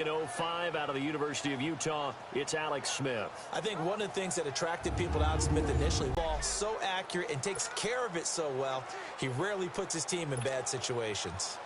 In 05 out of the University of Utah, it's Alex Smith. I think one of the things that attracted people to Alex Smith initially, ball so accurate and takes care of it so well, he rarely puts his team in bad situations.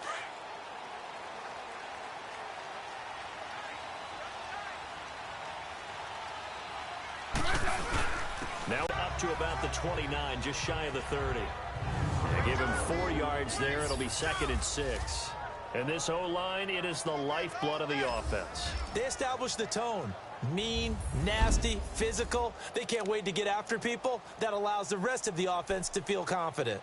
Now up to about the 29, just shy of the 30. They give him 4 yards there. It'll be 2nd and 6. And this O-line, it is the lifeblood of the offense. They established the tone. Mean, nasty, physical. They can't wait to get after people. That allows the rest of the offense to feel confident.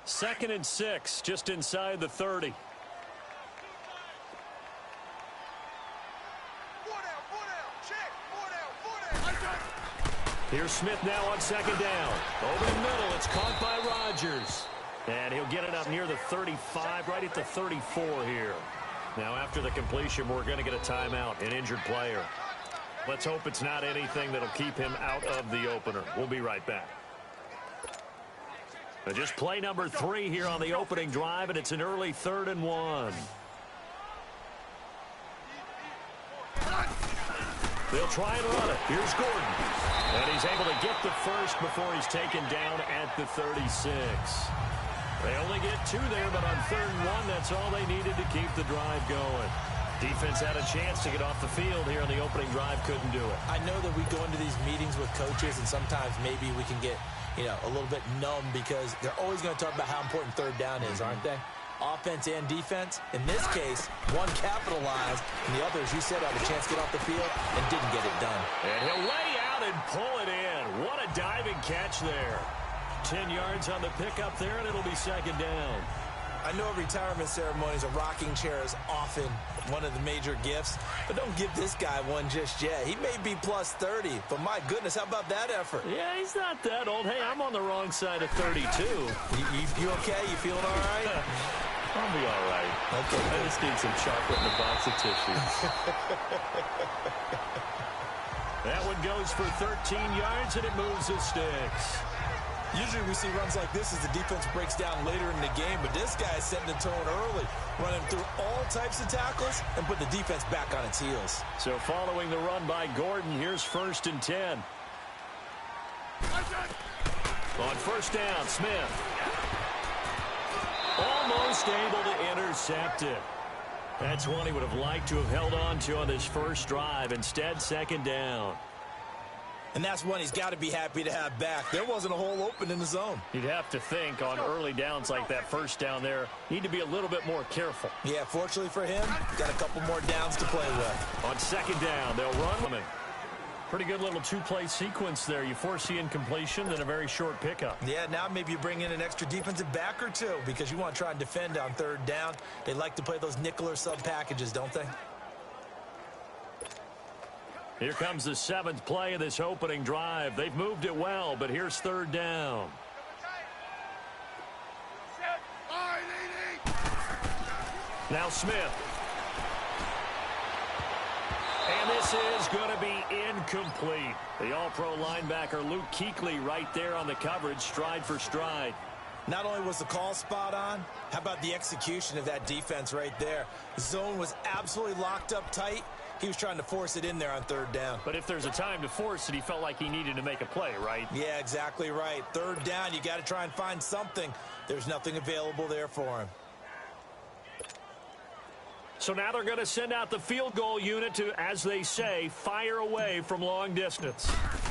Second and 6, just inside the 30. Here's Smith now on 2nd down. Over the middle, it's caught by Rodgers. And he'll get it up near the 35, right at the 34 here. Now after the completion, we're going to get a timeout, an injured player. Let's hope it's not anything that'll keep him out of the opener. We'll be right back. Just play number 3 here on the opening drive, and it's an early 3rd and 1. They'll try and run it. Here's Gordon. And he's able to get the first before he's taken down at the 36. They only get 2 there, but on 3rd and 1, that's all they needed to keep the drive going. Defense had a chance to get off the field here on the opening drive, couldn't do it. I know that we go into these meetings with coaches, and sometimes maybe we can get, a little bit numb because they're always going to talk about how important 3rd down is, aren't they? Offense and defense. In this case, one capitalized, and the other, as you said, had a chance to get off the field and didn't get it done. And he'll lay out and pull it in. What a diving catch there. 10 yards on the pickup there, and it'll be 2nd down. I know retirement ceremonies, a rocking chair is often one of the major gifts, but don't give this guy one just yet. He may be plus 30, but my goodness, how about that effort? Yeah, he's not that old. Hey, I'm on the wrong side of 32. You okay? You feeling all right? I'll be all right. Okay, I just need some chocolate and a box of tissues. That one goes for 13 yards, and it moves the sticks. Usually we see runs like this as the defense breaks down later in the game, but this guy is setting the tone early, running through all types of tackles and put the defense back on its heels. So following the run by Gordon, here's 1st and 10. On 1st down, Smith. Almost able to intercept it. That's one he would have liked to have held on to on this first drive. Instead, 2nd down. And that's one he's got to be happy to have back. There wasn't a hole open in the zone. You'd have to think on early downs like that 1st down there, need to be a little bit more careful. Yeah, fortunately for him, got a couple more downs to play with. On 2nd down, they'll run. Pretty good little 2-play sequence there. You force the incompletion, then a very short pickup. Yeah, now maybe you bring in an extra defensive back or 2 because you want to try and defend on 3rd down. They like to play those nickel or sub packages, don't they? Here comes the 7th play of this opening drive. They've moved it well, but here's 3rd down. Now Smith. And this is going to be incomplete. The all-pro linebacker Luke Kuechly right there on the coverage, stride for stride. Not only was the call spot on, how about the execution of that defense right there? The zone was absolutely locked up tight. He was trying to force it in there on 3rd down. But if there's a time to force it, he felt like he needed to make a play, right? Yeah, exactly right. 3rd down, you got to try and find something. There's nothing available there for him. So now they're going to send out the field goal unit to, as they say, fire away from long distance.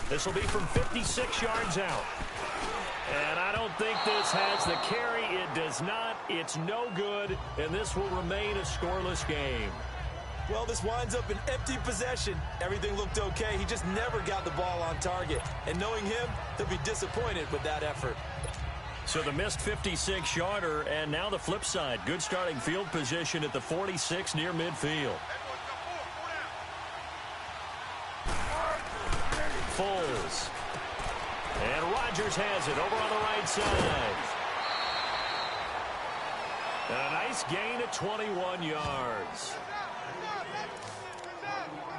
This will be from 56 yards out. And I don't think this has the carry. It does not. It's no good. And this will remain a scoreless game. Well, this winds up an empty possession. Everything looked okay. He just never got the ball on target. And knowing him, he'll be disappointed with that effort. So the missed 56-yarder, and now the flip side. Good starting field position at the 46 near midfield. Foles. And Rodgers has it over on the right side. And a nice gain of 21 yards.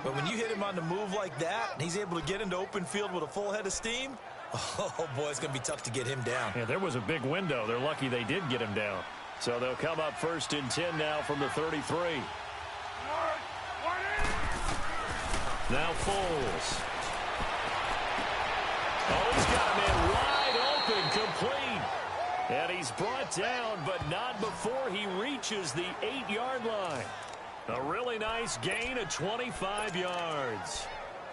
But when you hit him on the move like that, and he's able to get into open field with a full head of steam, Oh, boy, it's going to be tough to get him down. Yeah, there was a big window. They're lucky they did get him down. So they'll come up 1st and 10 now from the 33. Now Foles. Oh, he's got a man wide open, complete. And he's brought down, but not before he reaches the 8-yard line. A really nice gain of 25 yards.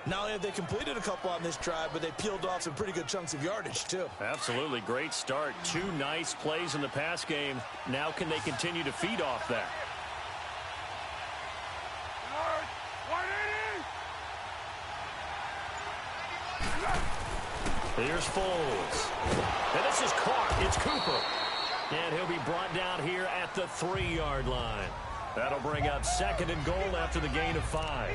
Not only have they completed a couple on this drive, but they peeled off some pretty good chunks of yardage, too. Absolutely. Great start. 2 nice plays in the pass game. Now can they continue to feed off that? Here's Foles. And this is caught. It's Cooper. And he'll be brought down here at the 3-yard line. That'll bring up 2nd and goal after the gain of 5.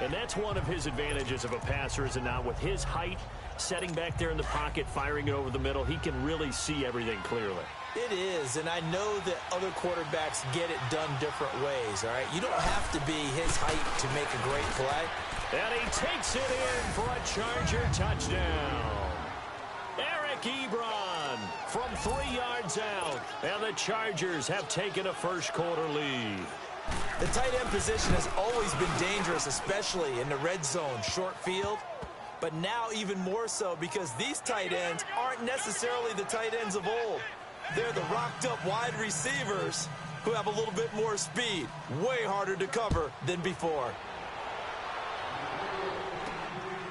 And that's one of his advantages of a passer, is it not? With his height, setting back there in the pocket, firing it over the middle, he can really see everything clearly. It is, and I know that other quarterbacks get it done different ways, all right? You don't have to be his height to make a great play. And he takes it in for a Charger touchdown. Eric Ebron from 3 yards out. And the Chargers have taken a first-quarter lead. The tight end position has always been dangerous, especially in the red zone, short field. But now even more so, because these tight ends aren't necessarily the tight ends of old. They're the rocked-up wide receivers who have a little bit more speed. Way harder to cover than before.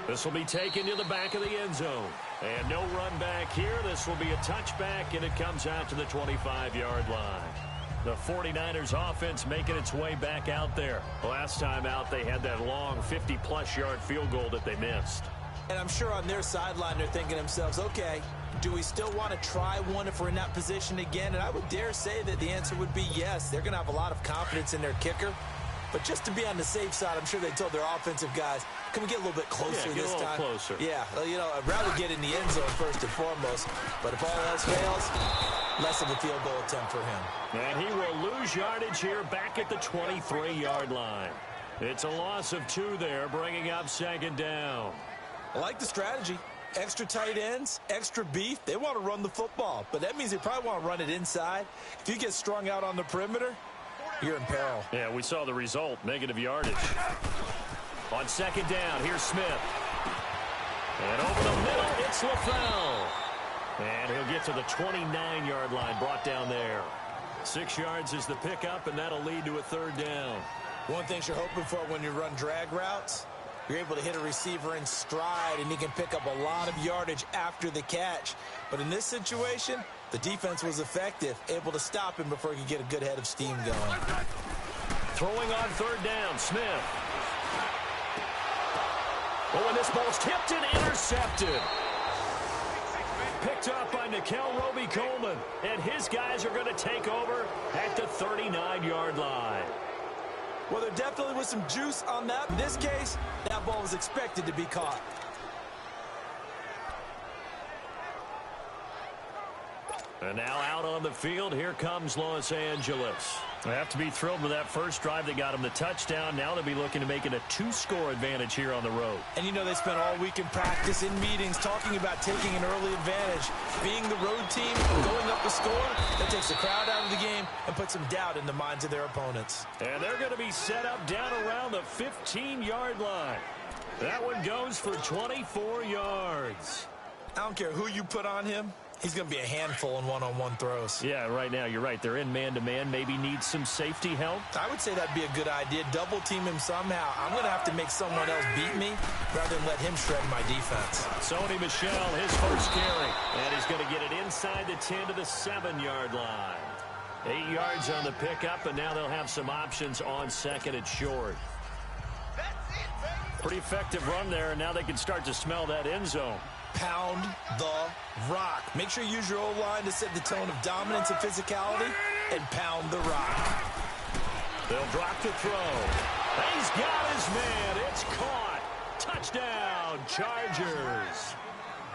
This will be taken to the back of the end zone. And no run back here. This will be a touchback, and it comes out to the 25-yard line. The 49ers offense making its way back out there. Last time out, they had that long 50-plus yard field goal that they missed. And I'm sure on their sideline, they're thinking to themselves, okay, do we still want to try one if we're in that position again? And I would dare say that the answer would be yes. They're going to have a lot of confidence in their kicker. But just to be on the safe side, I'm sure they told their offensive guys, can we get a little bit closer this time? Yeah, get a little closer. Yeah, you know, I'd rather get in the end zone first and foremost. But if all else fails, less of a field goal attempt for him. And he will lose yardage here back at the 23-yard line. It's a loss of 2 there, bringing up 2nd down. I like the strategy. Extra tight ends, extra beef. They want to run the football, but that means they probably want to run it inside. If you get strung out on the perimeter, you're in peril. Yeah, we saw the result, negative yardage. On 2nd down, here's Smith. And over the middle, it's LaFell. And he'll get to the 29-yard line, brought down there. 6 yards is the pickup, and that'll lead to a 3rd down. One thing you're hoping for when you run drag routes, you're able to hit a receiver in stride, and he can pick up a lot of yardage after the catch. But in this situation, the defense was effective, able to stop him before he could get a good head of steam going. Throwing on 3rd down, Smith. Oh, and this ball's tipped and intercepted. Picked up by Nikel Roby-Coleman, and his guys are going to take over at the 39-yard line. Well, there definitely was some juice on that. In this case, that ball was expected to be caught. And now out on the field, here comes Los Angeles. They have to be thrilled with that first drive that got them the touchdown. Now they'll be looking to make it a 2-score advantage here on the road. And you know they spent all week in practice, in meetings, talking about taking an early advantage. Being the road team, going up the score, that takes the crowd out of the game and puts some doubt in the minds of their opponents. And they're going to be set up down around the 15-yard line. That one goes for 24 yards. I don't care who you put on him. He's going to be a handful in one-on-one throws. Yeah, right now, you're right. They're in man-to-man. Maybe need some safety help. I would say that'd be a good idea. Double team him somehow. I'm going to have to make someone else beat me rather than let him shred my defense. Sony Michel, his first carry. And he's going to get it inside the 10 to the 7-yard line. 8 yards on the pickup, and now they'll have some options on 2nd and short. Pretty effective run there, and now they can start to smell that end zone. Pound the rock. Make sure you use your O-line to set the tone of dominance and physicality, and pound the rock. They'll drop to throw. He's got his man. It's caught. Touchdown, Chargers.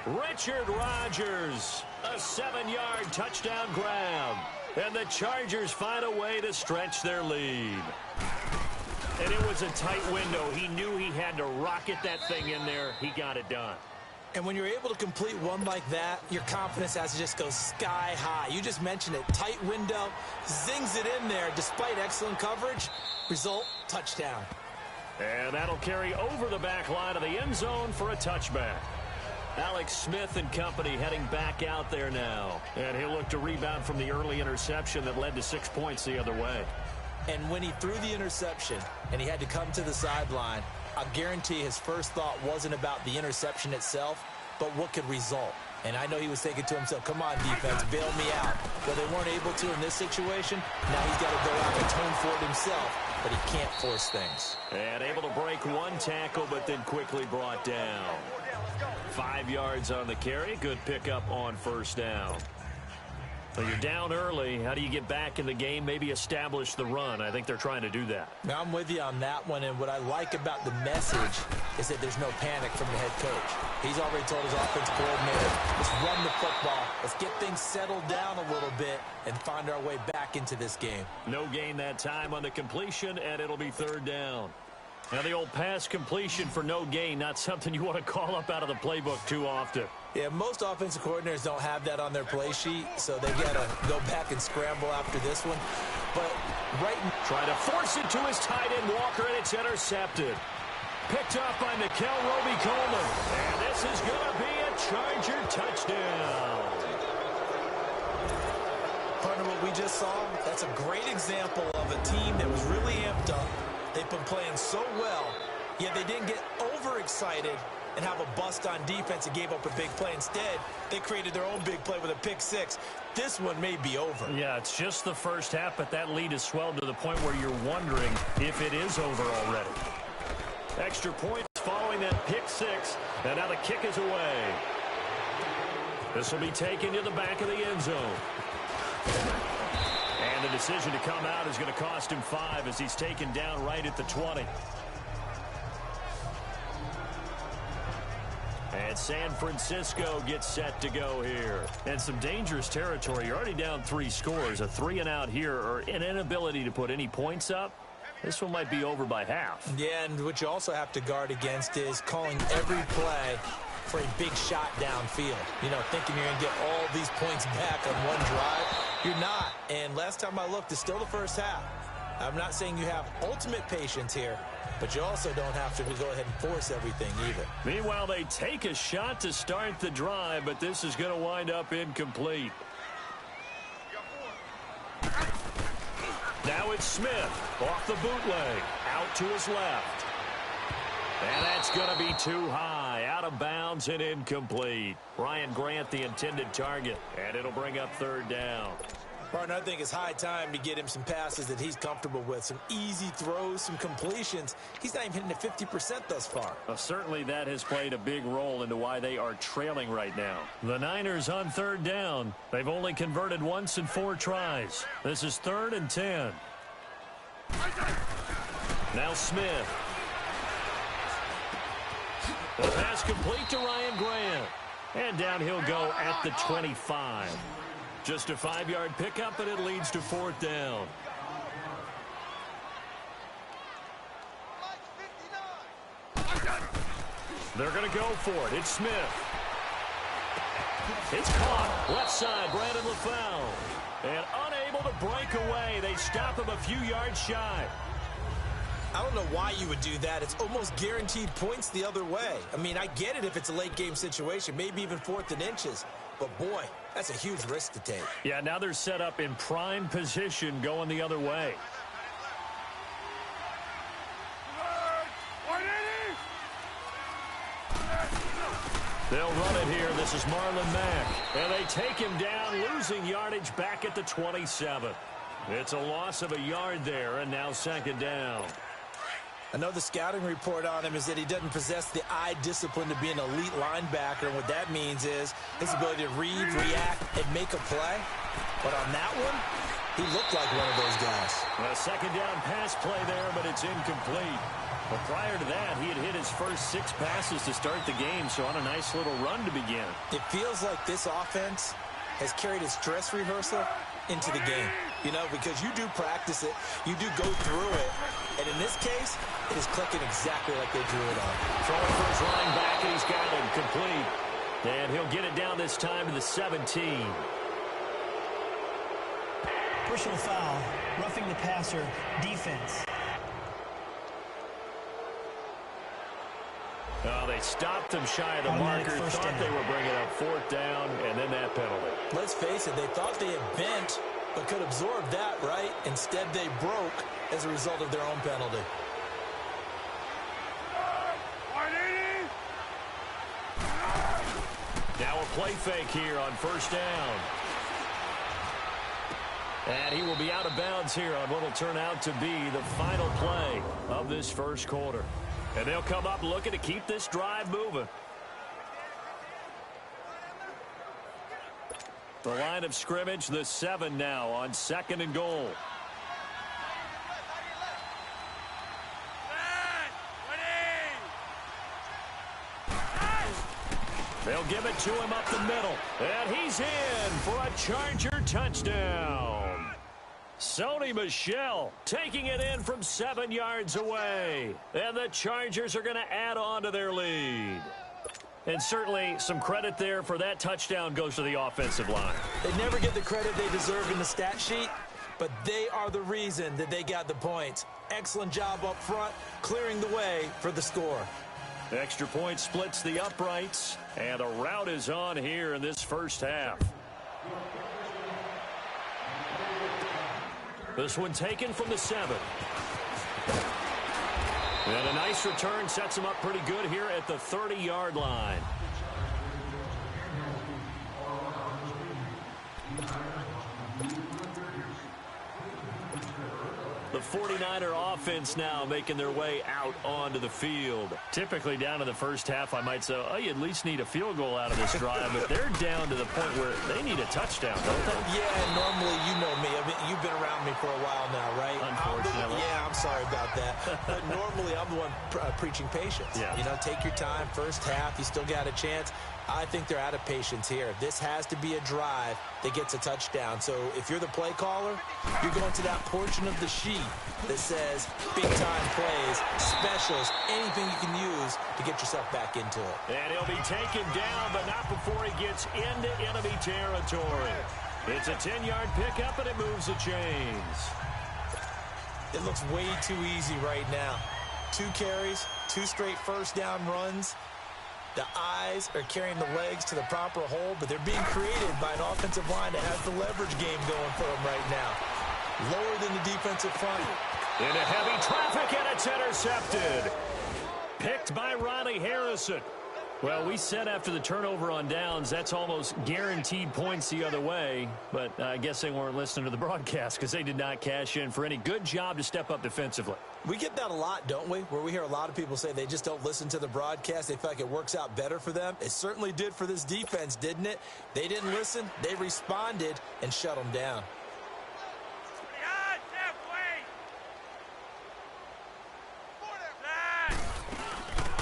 Richard Rodgers, a 7-yard touchdown grab. And the Chargers find a way to stretch their lead. And it was a tight window. He knew he had to rocket that thing in there. He got it done. And when you're able to complete one like that, your confidence has to just go sky high. You just mentioned it. Tight window, zings it in there despite excellent coverage. Result, touchdown. And that'll carry over the back line of the end zone for a touchback. Alex Smith and company heading back out there now. And he'll look to rebound from the early interception that led to 6 points the other way. And when he threw the interception and he had to come to the sideline, I guarantee his first thought wasn't about the interception itself, but what could result. And I know he was thinking to himself, come on, defense, bail me out. Well, they weren't able to in this situation. Now he's got to go out and atone for it himself, but he can't force things. And able to break one tackle, but then quickly brought down. 5 yards on the carry. Good pickup on first down. So you're down early. How do you get back in the game? Maybe establish the run. I think they're trying to do that. Now, I'm with you on that one, and what I like about the message is that there's no panic from the head coach. He's already told his offensive coordinator, let's run the football. Let's get things settled down a little bit and find our way back into this game. No gain that time on the completion, and it'll be third down. Now, the old pass completion for no gain, not something you want to call up out of the playbook too often. Yeah, most offensive coordinators don't have that on their play sheet, so they've got to go back and scramble after this one. But trying to force it to his tight end, Walker, and it's intercepted. Picked up by Mikel Roby-Coleman. And this is going to be a Charger touchdown. Partner, what we just saw, that's a great example of a team that was really amped up. They've been playing so well, yet they didn't get overexcited and have a bust on defense and gave up a big play. Instead, they created their own big play with a pick six. This one may be over. Yeah, it's just the first half, but that lead has swelled to the point where you're wondering if it is over already. Extra points following that pick six, and now the kick is away. This will be taken to the back of the end zone. And the decision to come out is going to cost him 5 as he's taken down right at the 20. And San Francisco gets set to go here. And some dangerous territory. You're already down 3 scores. A 3 and out here, or an inability to put any points up. This one might be over by half. Yeah, and what you also have to guard against is calling every play for a big shot downfield. You know, thinking you're going to get all these points back on one drive. You're not. And last time I looked, it's still the first half. I'm not saying you have ultimate patience here, but you also don't have to go ahead and force everything either. Meanwhile, they take a shot to start the drive, but this is going to wind up incomplete. Now it's Smith off the bootleg, out to his left. And that's going to be too high, out of bounds and incomplete. Ryan Grant, the intended target, and it'll bring up third down. Partner, I think it's high time to get him some passes that he's comfortable with, some easy throws, some completions. He's not even hitting at 50% thus far. Well, certainly that has played a big role into why they are trailing right now. The Niners on third down. They've only converted once in 4 tries. This is 3rd and 10. Now Smith. The pass complete to Ryan Grant. And down he'll go at the 25. Just a 5-yard pickup, and it leads to 4th down. They're going to go for it. It's Smith. It's caught. Left side, Brandon LaFell. And unable to break away. They stop him a few yards shy. I don't know why you would do that. It's almost guaranteed points the other way. I mean, I get it if it's a late game situation, maybe even 4th and inches. But, boy, that's a huge risk to take. Yeah, now they're set up in prime position going the other way. They'll run it here. This is Marlon Mack. And they take him down, losing yardage back at the 27. It's a loss of a yard there, and now 2nd down. I know the scouting report on him is that he doesn't possess the eye discipline to be an elite linebacker, and what that means is his ability to read, react, and make a play. But on that one, he looked like one of those guys. A 2nd down pass play there, but it's incomplete. But prior to that, he had hit his first 6 passes to start the game, so on a nice little run to begin. It feels like this offense has carried its dress rehearsal into the game. You know, because you do practice it, you do go through it, and in this case, it is clicking exactly like they drew it on. Throwing for his running back, and he's got him complete. And he'll get it down this time to the 17. Personal foul, roughing the passer, defense. Oh, they stopped him shy of the marker, thought they were bringing up 4th down, and then that penalty. Let's face it, they thought they had bent, but could absorb that, right? Instead, they broke as a result of their own penalty. Now a play fake here on 1st down. And he will be out of bounds here on what will turn out to be the final play of this first quarter. And they'll come up looking to keep this drive moving. The line of scrimmage, the 7 now on 2nd and goal. They'll give it to him up the middle. And he's in for a Charger touchdown. Sony Michel taking it in from 7 yards away. And the Chargers are going to add on to their lead. And certainly some credit there for that touchdown goes to the offensive line. They never get the credit they deserve in the stat sheet, but they are the reason that they got the points. Excellent job up front, clearing the way for the score. Extra point splits the uprights, and a rout is on here in this first half. This one taken from the 7. And a nice return sets him up pretty good here at the 30-yard line. The 49er offense now making their way out onto the field. Typically down in the first half, I might say, oh, you at least need a field goal out of this drive, but they're down to the point where they need a touchdown, don't they? Yeah, normally, you know me. I mean, you've been around me for a while now, right? Unfortunately. I'm sorry about that. But normally, I'm the one preaching patience. Yeah. You know, take your time. First half, you still got a chance. I think they're out of patience here. This has to be a drive that gets a touchdown. So if you're the play caller, you're going to that portion of the sheet that says big-time plays, specials, anything you can use to get yourself back into it. And he'll be taken down, but not before he gets into enemy territory. It's a 10-yard pickup, and it moves the chains. It looks way too easy right now. 2 carries, 2 straight first down runs. The eyes are carrying the legs to the proper hole, but they're being created by an offensive line that has the leverage game going for them right now. Lower than the defensive front. Into heavy traffic, and it's intercepted. Picked by Ronnie Harrison. Well, we said after the turnover on downs, that's almost guaranteed points the other way. But I guess they weren't listening to the broadcast because they did not cash in for any good job to step up defensively. We get that a lot, don't we? Where we hear a lot of people say they just don't listen to the broadcast. They feel like it works out better for them. It certainly did for this defense, didn't it? They didn't listen. They responded and shut them down.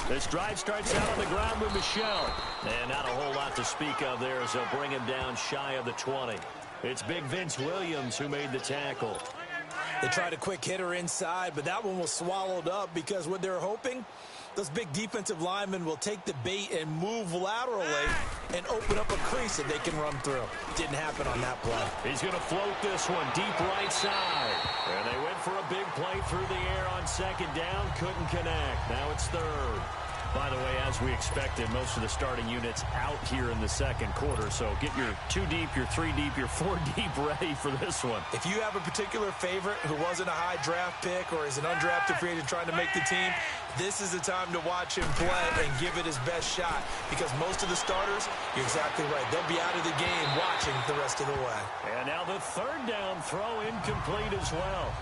This drive starts out on the ground with Michel. And not a whole lot to speak of there as they'll bring him down shy of the 20. It's big Vince Williams who made the tackle. They tried a quick hitter inside, but that one was swallowed up because what they're hoping, those big defensive linemen will take the bait and move laterally and open up a crease that they can run through. Didn't happen on that play. He's going to float this one deep right side. And they went for a big play through the air on 2nd down. Couldn't connect. Now it's 3rd. By the way, as we expected, most of the starting units out here in the second quarter. So get your 2 deep, your 3 deep, your 4 deep ready for this one. If you have a particular favorite who wasn't a high draft pick or is an undrafted free agent trying to make the team, this is the time to watch him play and give it his best shot. Because most of the starters, you're exactly right, they'll be out of the game watching the rest of the way. And now the 3rd down throw incomplete as well.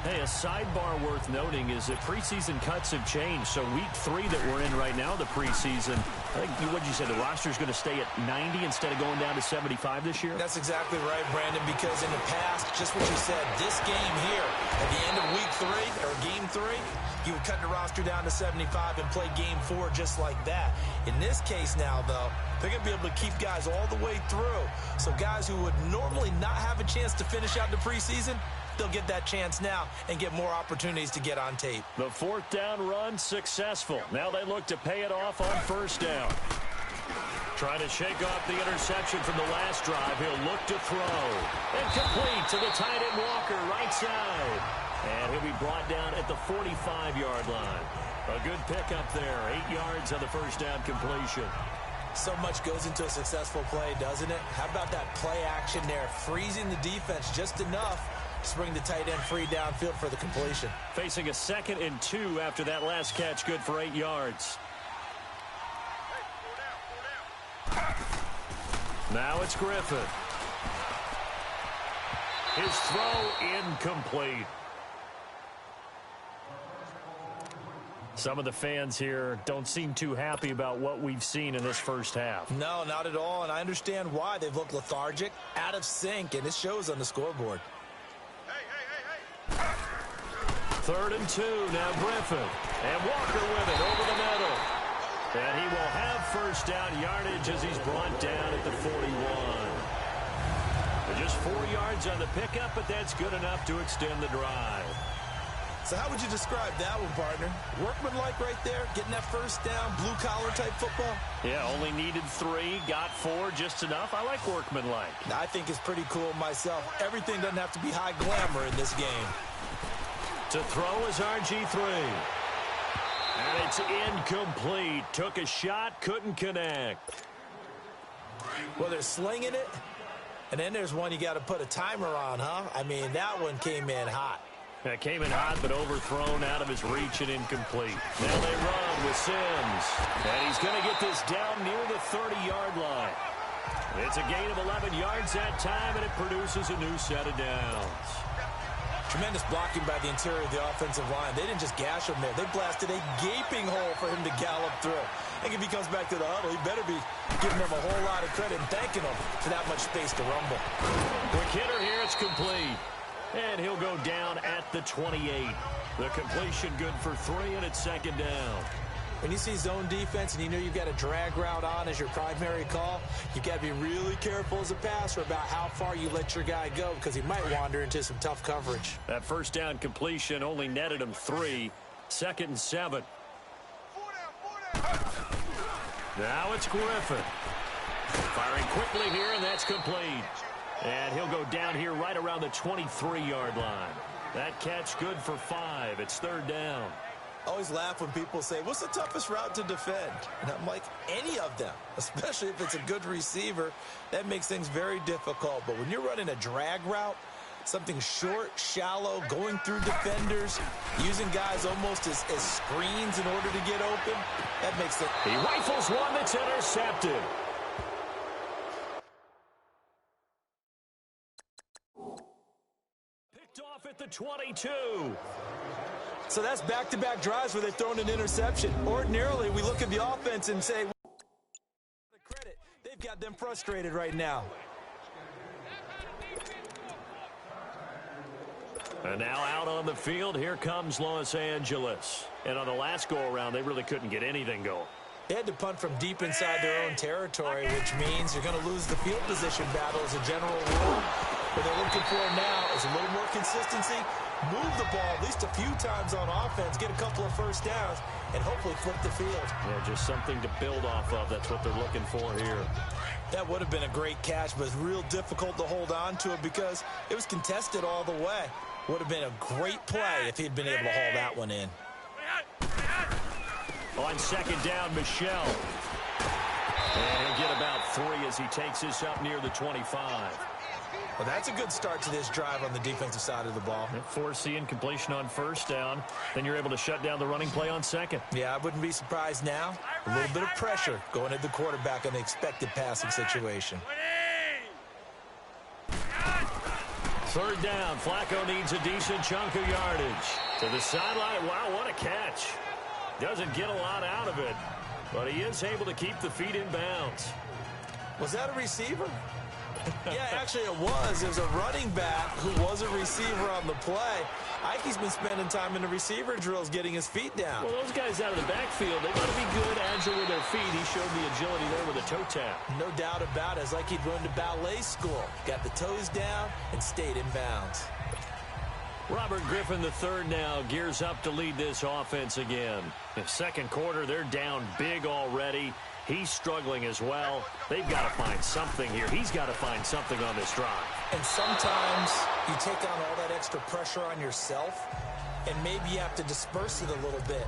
Hey, a sidebar worth noting is that preseason cuts have changed. So week 3 that we're in right now, the preseason, I think, what did you say, the roster's going to stay at 90 instead of going down to 75 this year? That's exactly right, Brandon, because in the past, just what you said, this game here, at the end of week 3, or game 3, you would cut the roster down to 75 and play game 4 just like that. In this case now, though, they're going to be able to keep guys all the way through. So guys who would normally not have a chance to finish out the preseason, they'll get that chance now and get more opportunities to get on tape. The 4th down run successful. Now they look to pay it off on 1st down. Trying to shake off the interception from the last drive. He'll look to throw. And complete to the tight end Walker, right side. And he'll be brought down at the 45-yard line. A good pickup there. 8 yards on the first down completion. So much goes into a successful play, doesn't it? How about that play action there? Freezing the defense just enough to bring the tight end free downfield for the completion. Facing a 2nd and 2 after that last catch, good for 8 yards. Now it's Griffin. His throw incomplete. Some of the fans here don't seem too happy about what we've seen in this first half. No, not at all, and I understand why. They've looked lethargic, out of sync, and it shows on the scoreboard. 3rd and 2, now Griffin. And Walker with it over the middle. And he will have first down yardage as he's brought down at the 41. Just 4 yards on the pickup, but that's good enough to extend the drive. So how would you describe that one, partner? Workmanlike right there, getting that first down, blue-collar type football? Yeah, only needed 3, got 4, just enough. I like workmanlike. I think it's pretty cool myself. Everything doesn't have to be high glamour in this game. To throw is RG3. And it's incomplete. Took a shot, couldn't connect. Well, they're slinging it, and then there's one you got to put a timer on, huh? I mean, that one came in hot. That came in hot, but overthrown out of his reach and incomplete. Now they run with Sims. And he's going to get this down near the 30-yard line. It's a gain of 11 yards that time, and it produces a new set of downs. Tremendous blocking by the interior of the offensive line. They didn't just gash him there. They blasted a gaping hole for him to gallop through. I think if he comes back to the huddle, he better be giving them a whole lot of credit and thanking them for that much space to rumble. Quick hitter here, it's complete. And he'll go down at the 28. The completion good for 3, and it's 2nd down. When you see zone defense and you know you've got a drag route on as your primary call, you've got to be really careful as a passer about how far you let your guy go because he might wander into some tough coverage. That first down completion only netted him 3. 2nd and 7. Now it's Griffin. Firing quickly here, and that's complete. And he'll go down here right around the 23-yard line. That catch good for 5. It's 3rd down. I always laugh when people say, what's the toughest route to defend? And I'm like, any of them, especially if it's a good receiver. That makes things very difficult. But when you're running a drag route, something short, shallow, going through defenders, using guys almost as screens in order to get open, that makes it. He rifles one that's intercepted. Picked off at the 22. So that's back-to-back drives where they've thrown an interception. Ordinarily, we look at the offense and say, the credit, they've got them frustrated right now. And now out on the field, here comes Los Angeles. And on the last go-around, they really couldn't get anything going. They had to punt from deep inside their own territory, which means you're going to lose the field position battle as a general rule. What they're looking for now is a little more consistency, move the ball at least a few times on offense, get a couple of first downs, and hopefully flip the field. Yeah, just something to build off of. That's what they're looking for here. That would have been a great catch, but it's real difficult to hold on to it because it was contested all the way. Would have been a great play if he'd been able to haul that one in. On 2nd down, Michelle. And he'll get about 3 as he takes this up near the 25. Well, that's a good start to this drive on the defensive side of the ball. Force the incompletion on 1st down. Then you're able to shut down the running play on 2nd. Yeah, I wouldn't be surprised now. A little bit of pressure going at the quarterback in the expected passing situation. 3rd down. Flacco needs a decent chunk of yardage. To the sideline. Wow, what a catch. Doesn't get a lot out of it, but he is able to keep the feet in bounds. Was that a receiver? Yeah, actually it was. It was a running back who was a receiver on the play. Ike's been spending time in the receiver drills getting his feet down. Well, those guys out of the backfield, they got to be good, agile with their feet. He showed the agility there with a toe tap. No doubt about it. It's like he'd run to ballet school. Got the toes down and stayed in bounds. Robert Griffin III now gears up to lead this offense again. In 2nd quarter, they're down big already. He's struggling as well. They've got to find something here. He's got to find something on this drive. And sometimes you take on all that extra pressure on yourself, and maybe you have to disperse it a little bit.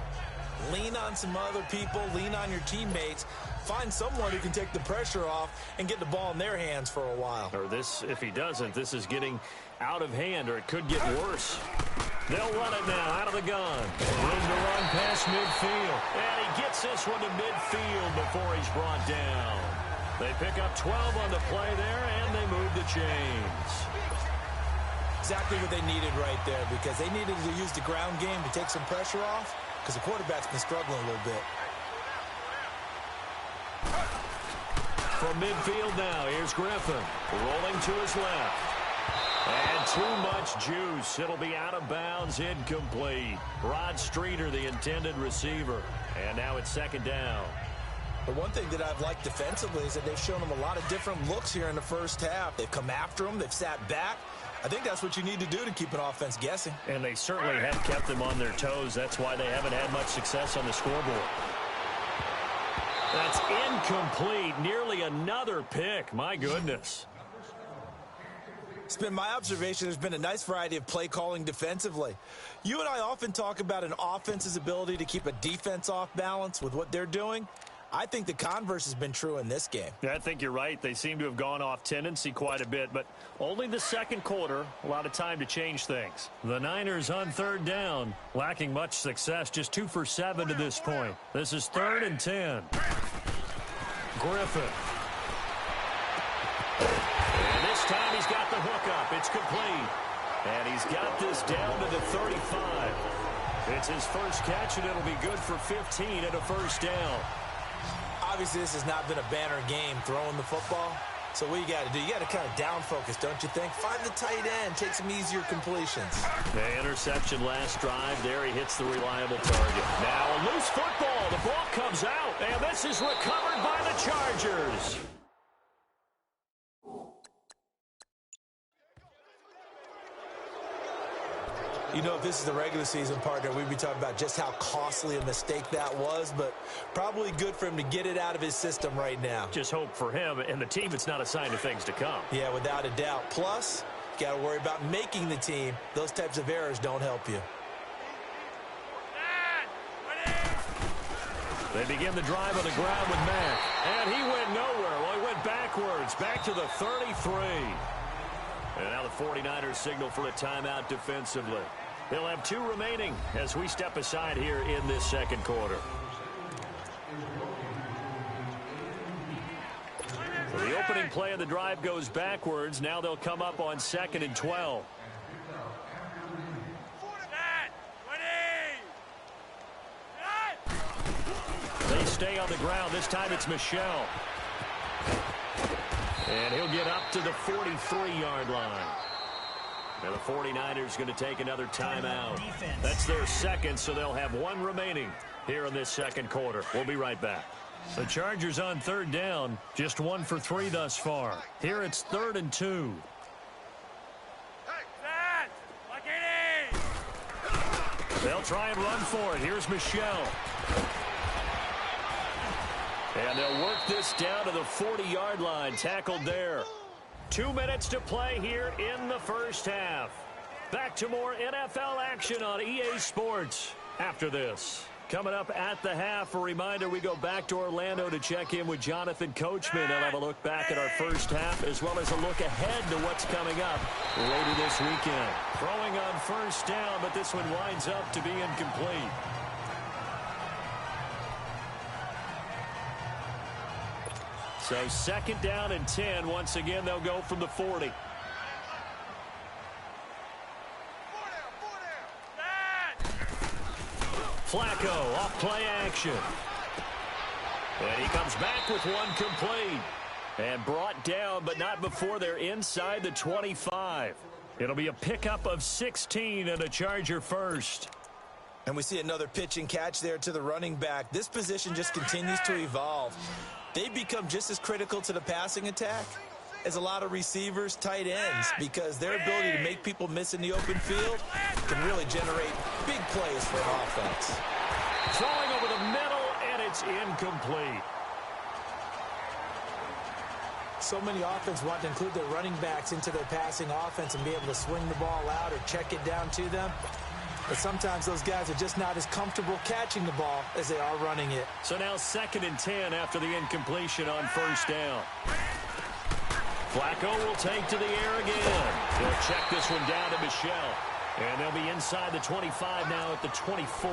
Lean on some other people, lean on your teammates, find someone who can take the pressure off and get the ball in their hands for a while. Or this, if he doesn't, this is getting out of hand, or it could get worse. They'll run it now out of the gun. Room to run past midfield. And he gets this one to midfield before he's brought down. They pick up 12 on the play there, and they move the chains. Exactly what they needed right there, because they needed to use the ground game to take some pressure off, because the quarterback's been struggling a little bit. From midfield now, here's Griffin. Rolling to his left. And too much juice. It'll be out of bounds, incomplete. Rod Streeter, the intended receiver. And now it's second down. The one thing that I've liked defensively is that they've shown them a lot of different looks here in the first half. They've come after them. They've sat back. I think that's what you need to do to keep an offense guessing. And they certainly have kept them on their toes. That's why they haven't had much success on the scoreboard. That's incomplete. Nearly another pick. My goodness. It's been my observation there's been a nice variety of play calling defensively. You and I often talk about an offense's ability to keep a defense off balance with what they're doing. I think the converse has been true in this game. Yeah, I think you're right. They seem to have gone off tendency quite a bit, but only the second quarter, a lot of time to change things. The Niners on third down, lacking much success, just 2 for 7 to this point. This is 3rd and 10. Griffin. And this time he's got the hook up. It's complete. And he's got this down to the 35. It's his first catch, and it'll be good for 15 and a first down. Obviously, this has not been a banner game throwing the football. So what you got to do, you got to kind of down focus, don't you think? Find the tight end, take some easier completions. The interception last drive. There he hits the reliable target. Now a loose football. The ball comes out, and this is recovered by the Chargers. You know, if this is the regular season, partner, we'd be talking about just how costly a mistake that was, but probably good for him to get it out of his system right now. Just hope for him and the team it's not a sign of things to come. Yeah, without a doubt. Plus, you got to worry about making the team. Those types of errors don't help you. They begin the drive on the ground with Mack. And he went nowhere. Well, he went backwards, back to the 33. And now the 49ers signal for a timeout defensively. They'll have 2 remaining as we step aside here in this second quarter. So the opening play of the drive goes backwards. Now they'll come up on 2nd and 12. They stay on the ground. This time it's Michel. And he'll get up to the 43-yard line. Now the 49ers going to take another timeout. That's their second, so they'll have 1 remaining here in this second quarter. We'll be right back. The Chargers on third down, just 1 for 3 thus far. Here it's 3rd and 2. They'll try and run for it. Here's Michel. And they'll work this down to the 40-yard line, tackled there. 2 minutes to play here in the first half. Back to more NFL action on EA Sports after this. Coming up at the half, a reminder, we go back to Orlando to check in with Jonathan Coachman. They'll have a look back at our first half as well as a look ahead to what's coming up later this weekend. Throwing on first down, but this one winds up to be incomplete. So 2nd down and 10. Once again, they'll go from the 40. Flacco off play action. And he comes back with 1 complete. And brought down, but not before they're inside the 25. It'll be a pickup of 16 and a Charger first. And we see another pitch and catch there to the running back. This position just continues to evolve. They become just as critical to the passing attack as a lot of receivers, tight ends, because their ability to make people miss in the open field can really generate big plays for an offense. Throwing over the middle, and it's incomplete. so many offenses want to include their running backs into their passing offense and be able to swing the ball out or check it down to them. But sometimes those guys are just not as comfortable catching the ball as they are running it. So now 2nd and 10 after the incompletion on 1st down. Flacco will take to the air again. He'll check this one down to Michel. And they'll be inside the 25 now at the 24.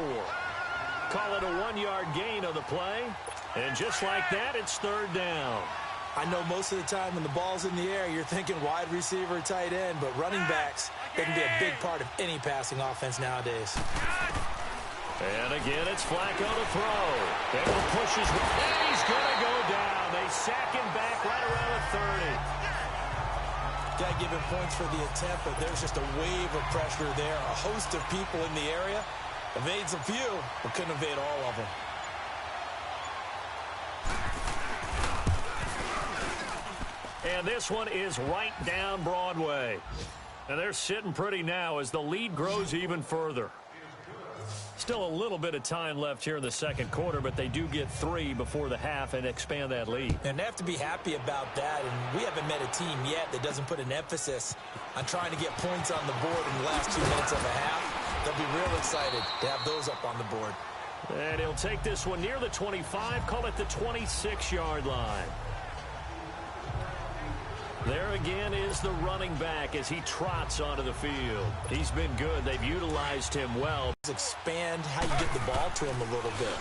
Call it a 1-yard gain on the play. And just like that, it's 3rd down. I know most of the time when the ball's in the air, you're thinking wide receiver, tight end, but running backs, they can be a big part of any passing offense nowadays. And again, it's Flacco to throw. They will push his way. And he's going to go down. They sack him back right around the 30. Got to give him points for the attempt, but there's just a wave of pressure there. A host of people in the area. Evades a few, but couldn't evade all of them. And this one is right down Broadway. And they're sitting pretty now as the lead grows even further. Still a little bit of time left here in the 2nd quarter, but they do get 3 before the half and expand that lead. And they have to be happy about that. And we haven't met a team yet that doesn't put an emphasis on trying to get points on the board in the last 2 minutes of a half. They'll be real excited to have those up on the board. And he'll take this one near the 25, call it the 26-yard line. There again is the running back as he trots onto the field. He's been good. They've utilized him well. Expand how you get the ball to him a little bit.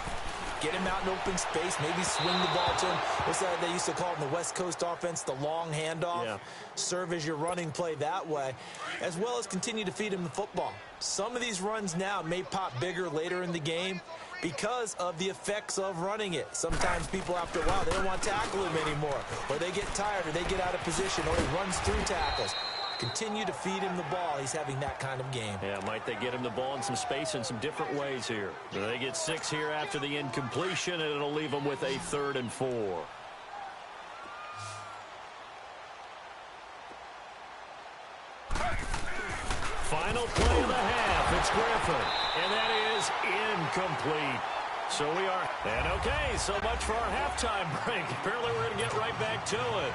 Get him out in open space, maybe swing the ball to him. What's that they used to call in the West Coast offense, the long handoff? Yeah. Serve as your running play that way, as well as continue to feed him the football. Some of these runs now may pop bigger later in the game because of the effects of running it. Sometimes people, after a while, they don't want to tackle him anymore, or they get tired, or they get out of position, or he runs through tackles. Continue to feed him the ball. He's having that kind of game. Yeah, might they get him the ball in some space in some different ways here. They get 6 here after the incompletion, and it'll leave them with a 3rd and 4. Final play of the half. It's Griffin, and that is incomplete. So we are, and okay, so much for our halftime break. Apparently we're going to get right back to it.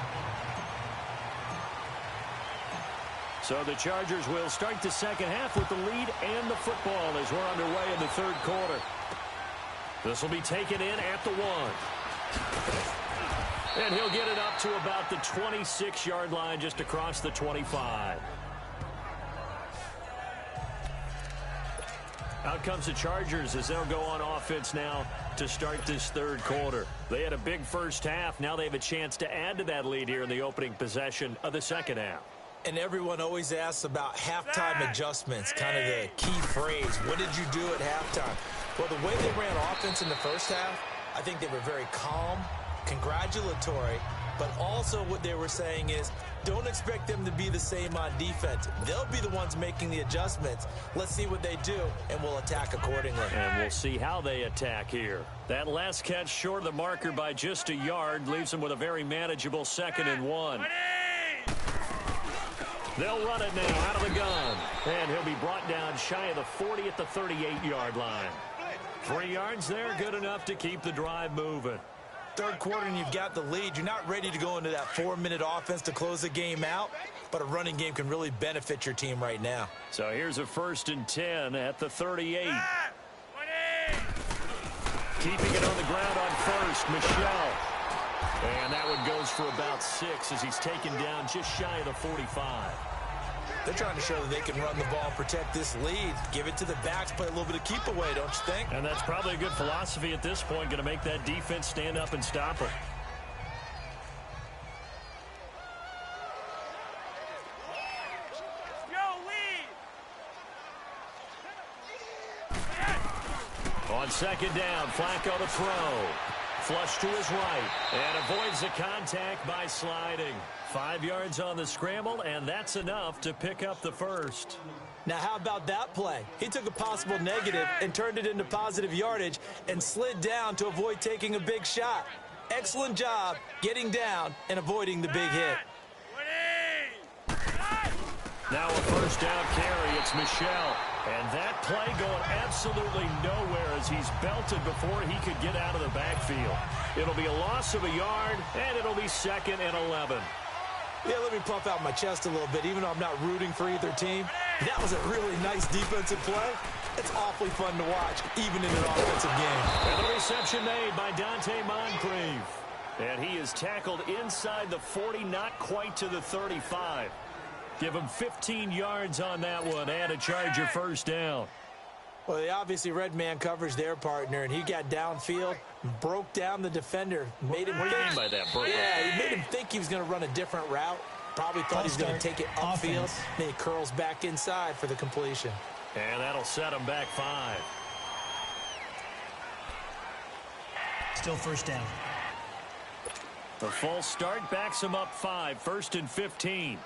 So the Chargers will start the 2nd half with the lead and the football as we're underway in the 3rd quarter. This will be taken in at the 1. And he'll get it up to about the 26-yard line just across the 25. Out comes the Chargers as they'll go on offense now to start this 3rd quarter. They had a big first half. Now they have a chance to add to that lead here in the opening possession of the 2nd half. And everyone always asks about halftime adjustments, kind of the key phrase. What did you do at halftime? Well, the way they ran offense in the first half, I think they were very calm, congratulatory, but also what they were saying is don't expect them to be the same on defense. They'll be the ones making the adjustments. Let's see what they do, and we'll attack accordingly. And we'll see how they attack here. That last catch short of the marker by just a yard leaves them with a very manageable 2nd and 1. They'll run it now out of the gun. And he'll be brought down shy of the 40 at the 38-yard line. 3 yards there, good enough to keep the drive moving. 3rd quarter and you've got the lead. You're not ready to go into that 4-minute offense to close the game out, but a running game can really benefit your team right now. So here's a 1st and 10 at the 38. Keeping it on the ground on 1st, Michel. And that one goes for about 6 as he's taken down just shy of the 45. They're trying to show that they can run the ball and protect this lead. Give it to the backs, play a little bit of keep away, don't you think? And that's probably a good philosophy at this point, going to make that defense stand up and stop her. On 2nd down, Flacco to throw. Flush to his right and avoids the contact by sliding. 5 yards on the scramble, and that's enough to pick up the 1st. Now, how about that play? He took a possible negative and turned it into positive yardage and slid down to avoid taking a big shot. Excellent job getting down and avoiding the big hit. Now a 1st down carry. It's Michel. And that play going absolutely nowhere as he's belted before he could get out of the backfield. It'll be a loss of a yard, and it'll be 2nd and 11. Yeah, let me puff out my chest a little bit, even though I'm not rooting for either team. That was a really nice defensive play. It's awfully fun to watch, even in an offensive game. And the reception made by Dante Moncrief. And he is tackled inside the 40, not quite to the 35. Give him 15 yards on that one and a Charger first down. Well, they obviously red man coverage their partner, and he got downfield, broke down the defender, made him What do you mean by that, broke? Yeah, he made him think he was going to run a different route. Probably thought he was going to take it upfield. Then he curls back inside for the completion. And that'll set him back 5. Still first down. The false start backs him up 5, 1st and 15.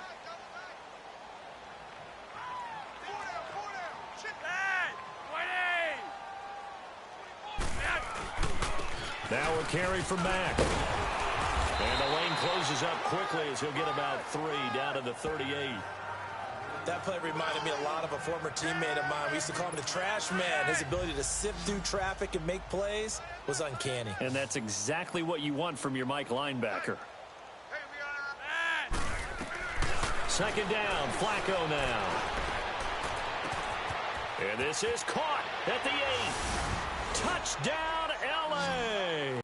Now a carry from Mack. And the lane closes up quickly as he'll get about 3 down to the 38. That play reminded me a lot of a former teammate of mine. We used to call him the trash man. His ability to sift through traffic and make plays was uncanny. And that's exactly what you want from your Mike linebacker. 2nd down, Flacco now. And this is caught at the 8. Touchdown, L.A.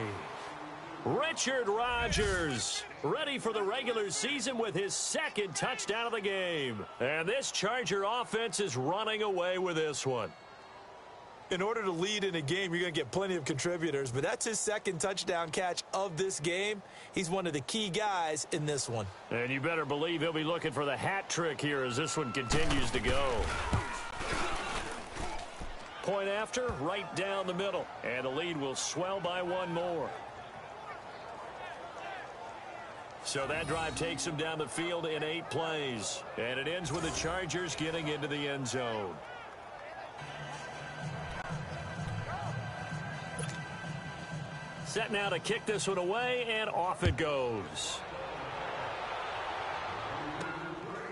Richard Rodgers ready for the regular season with his 2nd touchdown of the game. And this Charger offense is running away with this one. In order to lead in a game, you're going to get plenty of contributors, but that's his 2nd touchdown catch of this game. He's one of the key guys in this one. And you better believe he'll be looking for the hat trick here as this one continues to go. Point after, right down the middle. And the lead will swell by 1 more. So that drive takes them down the field in 8 plays. And it ends with the Chargers getting into the end zone. Set now to kick this one away, and off it goes.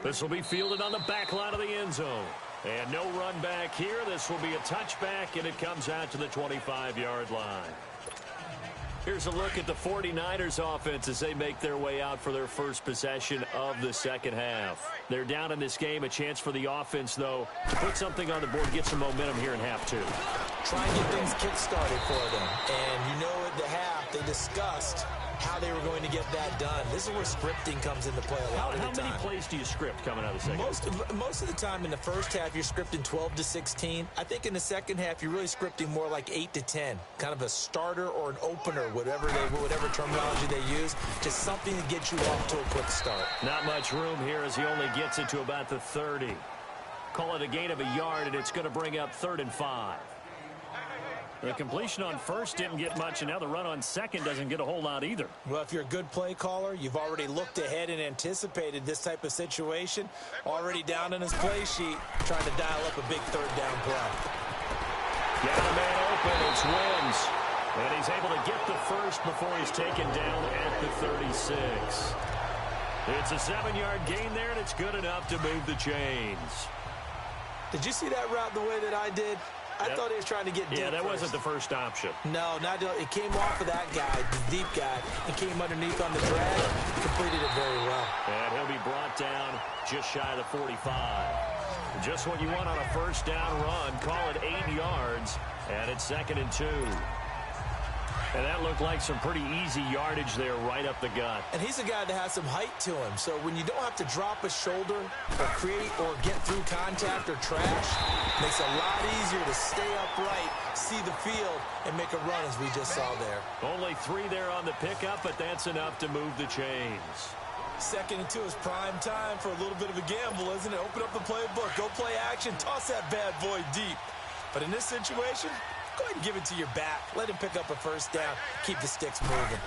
This will be fielded on the back line of the end zone. And no run back here. This will be a touchback, and it comes out to the 25-yard line. Here's a look at the 49ers offense as they make their way out for their first possession of the second half. They're down in this game. A chance for the offense, though, to put something on the board, get some momentum here in half 2. Try and get things kick-started for them. And you know at the half they discussed how they were going to get that done. This is where scripting comes into play a lot of the time. How many plays do you script coming out of the second half? Most of the time in the first half, you're scripting 12 to 16. I think in the second half, you're really scripting more like 8 to 10. Kind of a starter or an opener, whatever terminology they use. Just something to get you off to a quick start. Not much room here as he only gets it to about the 30. Call it a gain of a yard, and it's going to bring up 3rd and 5. The completion on first didn't get much, and now the run on second doesn't get a whole lot either. Well, if you're a good play caller, you've already looked ahead and anticipated this type of situation. Already down in his play sheet, trying to dial up a big 3rd down play. Got a man open, it's Wims. And he's able to get the first before he's taken down at the 36. It's a 7-yard gain there, and it's good enough to move the chains. Did you see that route the way that I did? I thought he was trying to get deep. Yeah, that first. wasn't the first option. No, it came off of that guy, the deep guy, and came underneath on the drag. Completed it very well. And he'll be brought down just shy of the 45. Just what you want on a first down run. Call it 8 yards, and it's 2nd and 2. And that looked like some pretty easy yardage there right up the gut. And he's a guy that has some height to him. So when you don't have to drop a shoulder or create or get through contact or trash, it makes it a lot easier to stay upright, see the field, and make a run as we just saw there. Only 3 there on the pickup, but that's enough to move the chains. 2nd and 2 is prime time for a little bit of a gamble, isn't it? Open up the playbook, go play action, toss that bad boy deep. But in this situation, go ahead and give it to your back. Let him pick up a first down. Keep the sticks moving.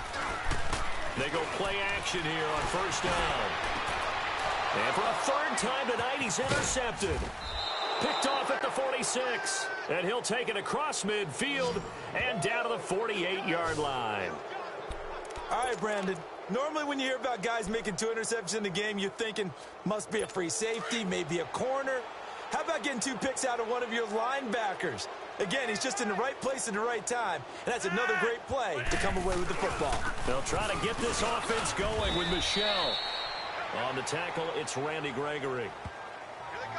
They go play action here on first down. And for a 3rd time tonight, he's intercepted. Picked off at the 46. And he'll take it across midfield and down to the 48-yard line. All right, Brandon. Normally when you hear about guys making 2 interceptions in the game, you're thinking must be a free safety, maybe a corner. How about getting 2 picks out of one of your linebackers? Again, he's just in the right place at the right time, and that's another great play to come away with the football. They'll try to get this offense going with Michel. On the tackle, it's Randy Gregory.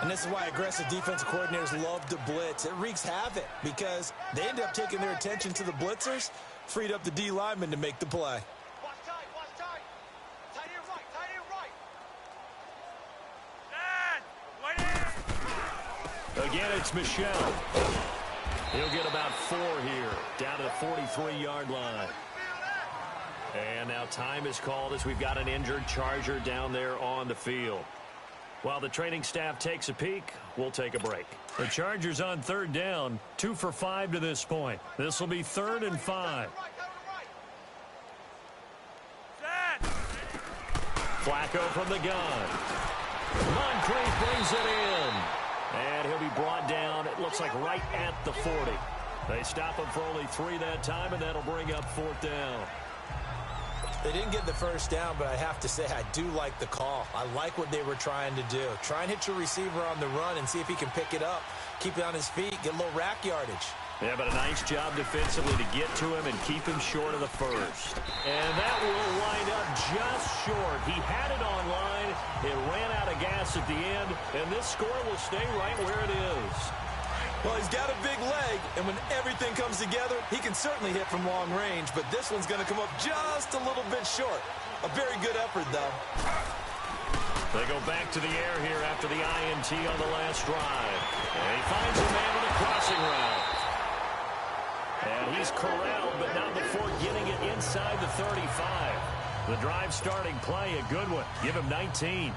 And this is why aggressive defensive coordinators love to blitz. It wreaks havoc because they end up taking their attention to the blitzers, freed up the D lineman to make the play. Again, it's Michel. He'll get about 4 here, down to the 43-yard line. And now time is called as we've got an injured Charger down there on the field. While the training staff takes a peek, we'll take a break. The Chargers on 3rd down, 2 for 5 to this point. This will be 3rd and 5. Flacco from the gun. Moncrief brings it in. And he'll be brought down, it looks like right at the 40. They stop him for only 3 that time, and that'll bring up 4th down. They didn't get the first down, but I have to say I do like the call. I like what they were trying to do. Try and hit your receiver on the run and see if he can pick it up. Keep it on his feet, get a little rack yardage. Yeah, but a nice job defensively to get to him and keep him short of the first. And that will wind up just short. He had it on line. It ran out of gas at the end, and this score will stay right where it is. Well, he's got a big leg, and when everything comes together, he can certainly hit from long range, but this one's going to come up just a little bit short. A very good effort, though. They go back to the air here after the INT on the last drive. And he finds a man with a crossing route. And he's corralled, but not before getting it inside the 35. The drive starting play, a good one. Give him 19.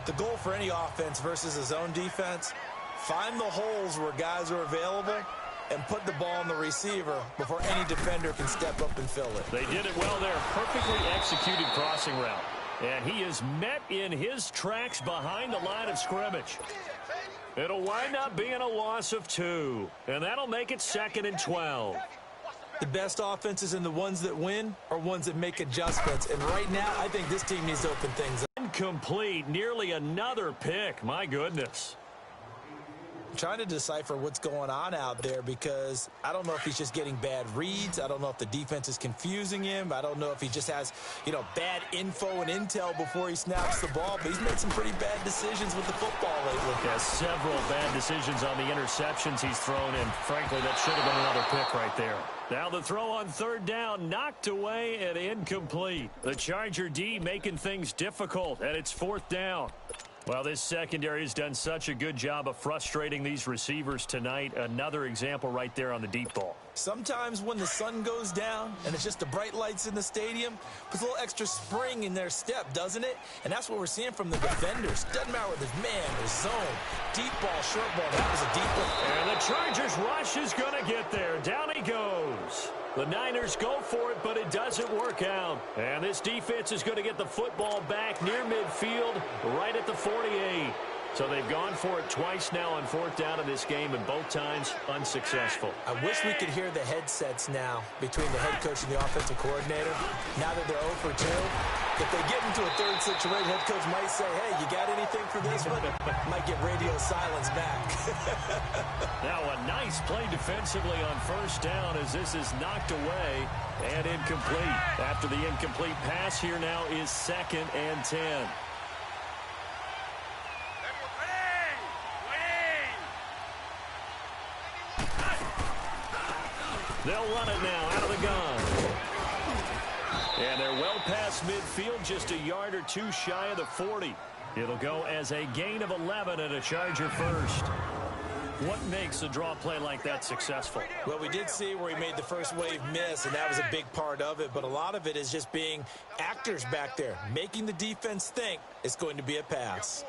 The goal for any offense versus a zone defense, find the holes where guys are available and put the ball on the receiver before any defender can step up and fill it. They did it well there. Perfectly executed crossing route. And he is met in his tracks behind the line of scrimmage. It'll wind up being a loss of 2. And that'll make it 2nd and 12. The best offenses and the ones that win are ones that make adjustments. And right now, I think this team needs to open things up. Incomplete. Nearly another pick. My goodness. I'm trying to decipher what's going on out there because I don't know if he's just getting bad reads. I don't know if the defense is confusing him. I don't know if he just has, bad info and intel before he snaps the ball. But he's made some pretty bad decisions with the football lately. Yeah, several bad decisions on the interceptions he's thrown, and frankly, that should have been another pick right there. Now the throw on 3rd down, knocked away and incomplete. The Charger D making things difficult, and it's 4th down. Well, this secondary has done such a good job of frustrating these receivers tonight. Another example right there on the deep ball. Sometimes when the sun goes down and it's just the bright lights in the stadium, puts a little extra spring in their step, doesn't it? And that's what we're seeing from the defenders. Doesn't matter whether there's man or zone, deep ball, short ball. That was a deep one. And the Chargers rush is going to get there. Down he goes. The Niners go for it, but it doesn't work out. And this defense is going to get the football back near midfield, right at the 48. So they've gone for it twice now on 4th down in this game, and both times unsuccessful. I wish we could hear the headsets now between the head coach and the offensive coordinator. Now that they're 0 for 2, if they get into a 3rd situation, head coach might say, hey, you got anything for this one? Might get radio silence back. Now a nice play defensively on 1st down as this is knocked away and incomplete. After the incomplete pass, here now is 2nd and 10. They'll run it now out of the gun. And they're well past midfield, just a yard or 2 shy of the 40. It'll go as a gain of 11 and a Charger first. What makes a draw play like that successful? Well, we did see where he made the first wave miss, and that was a big part of it. But a lot of it is just being actors back there, making the defense think it's going to be a pass.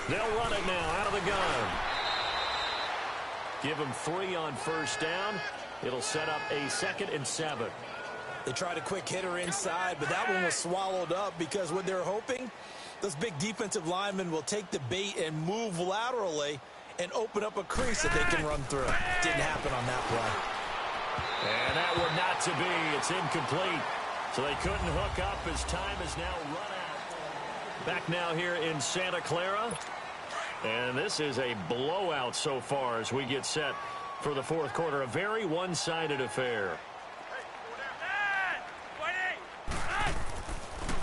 They'll run it now out of the gun. Give him 3 on 1st down. It'll set up a 2nd and 7. They tried a quick hitter inside, but that one was swallowed up because what they're hoping, those big defensive linemen will take the bait and move laterally and open up a crease that they can run through. Didn't happen on that play. And that were not to be. It's incomplete. So they couldn't hook up as time is now run out. Back now here in Santa Clara. And this is a blowout so far as we get set for the fourth quarter. A very one-sided affair.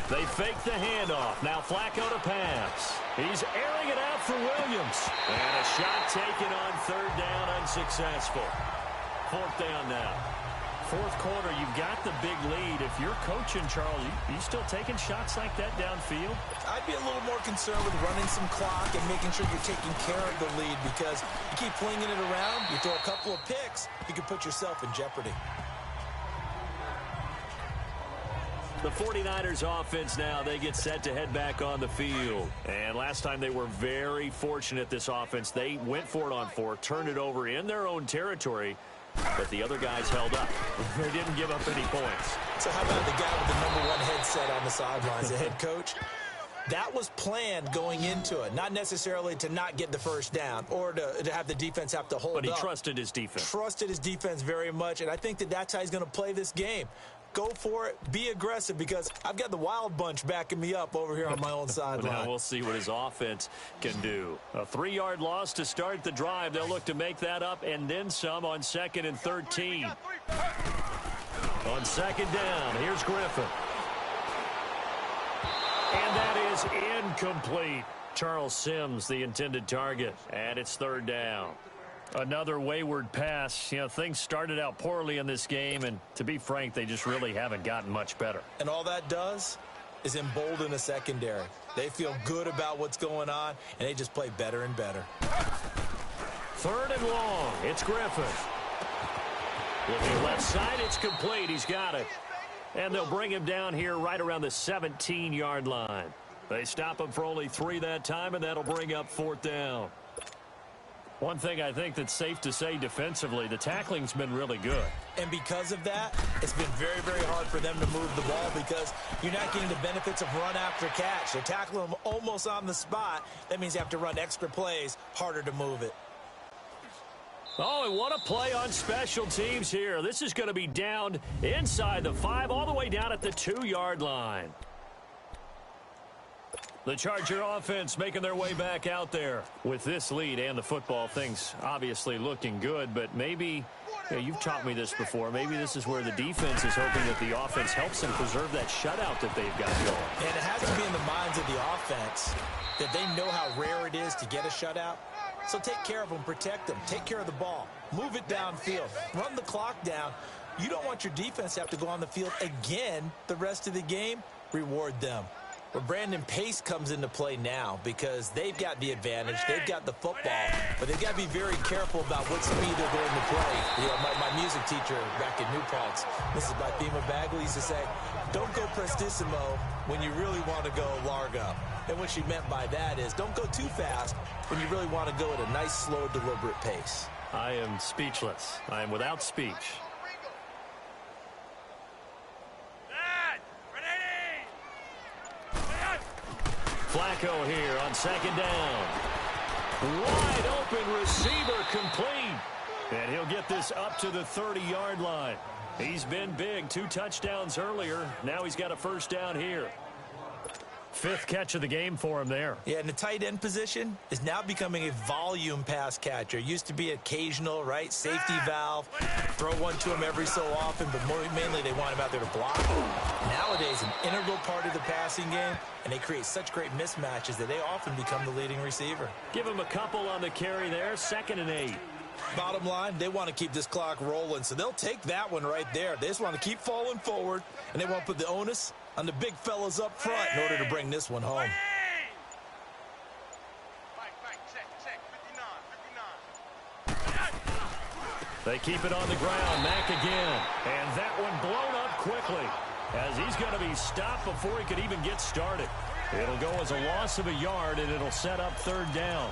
They fake the handoff. Now Flacco to pass. He's airing it out for Williams. And a shot taken on third down, unsuccessful. Fourth down now. Fourth quarter, you've got the big lead. If you're coaching, Charles, you still taking shots like that downfield? I'd be a little more concerned with running some clock and making sure you're taking care of the lead, because you keep flinging it around, you throw a couple of picks, you can put yourself in jeopardy. The 49ers offense now, they get set to head back on the field. And last time they were very fortunate, this offense. They went for it on fourth, turned it over in their own territory, but the other guys held up. They didn't give up any points. So how about the guy with the number one headset on the sidelines, the head coach? That was planned going into it, not necessarily to not get the first down or to have the defense have to hold up. But he trusted his defense. Trusted his defense very much, and I think that's how he's going to play this game. Go for it. Be aggressive, because I've got the wild bunch backing me up over here on my own sideline. Now we'll see what his offense can do. A 3-yard loss to start the drive. They'll look to make that up and then some on 2nd and 13. On 2nd down, here's Griffin. And that is incomplete. Charles Sims, the intended target. And it's 3rd down. Another wayward pass. You know, things started out poorly in this game, and to be frank, they just really haven't gotten much better. And all that does is embolden the secondary. They feel good about what's going on, and they just play better and better. 3rd and long. It's Griffin. Looking left side, it's complete. He's got it. And they'll bring him down here right around the 17-yard line. They stop him for only 3 that time, and that'll bring up 4th down. One thing I think that's safe to say defensively, the tackling's been really good. And because of that, it's been very, very hard for them to move the ball, because you're not getting the benefits of run after catch. They're tackling them almost on the spot. That means you have to run extra plays, harder to move it. Oh, and what a play on special teams here. This is going to be down inside the 5, all the way down at the 2-yard line. The Charger offense making their way back out there. With this lead and the football, things obviously looking good, but maybe, you've taught me this before, maybe this is where the defense is hoping that the offense helps them preserve that shutout that they've got going. And it has to be in the minds of the offense that they know how rare it is to get a shutout. So take care of them, protect them, take care of the ball, move it downfield, run the clock down. You don't want your defense to have to go on the field again the rest of the game. Reward them. Well, Brandon, pace comes into play now, because they've got the advantage. They've got the football, but they've got to be very careful about what speed they're going to play. You know, my music teacher back in New Paltz, Mrs. Bifema Bagley, used to say, don't go prestissimo when you really want to go largo. And what she meant by that is don't go too fast when you really want to go at a nice, slow, deliberate pace. I am speechless. I am without speech. Flacco here on 2nd down. Wide open receiver, complete. And he'll get this up to the 30-yard line. He's been big. 2 touchdowns earlier. Now he's got a 1st down here. 5th catch of the game for him there. Yeah, and the tight end position is now becoming a volume pass catcher. Used to be occasional, right? Safety valve. Throw one to him every so often, but mainly they want him out there to block. Nowadays, an integral part of the passing game, and they create such great mismatches that they often become the leading receiver. Give him a couple on the carry there. 2nd and 8. Bottom line, they want to keep this clock rolling, so they'll take that one right there. They just want to keep falling forward, and they want to put the onus on the big fellas up front in order to bring this one home. They keep it on the ground. Mack again. And that one blown up quickly, as he's going to be stopped before he could even get started. It'll go as a loss of a yard, and it'll set up 3rd down.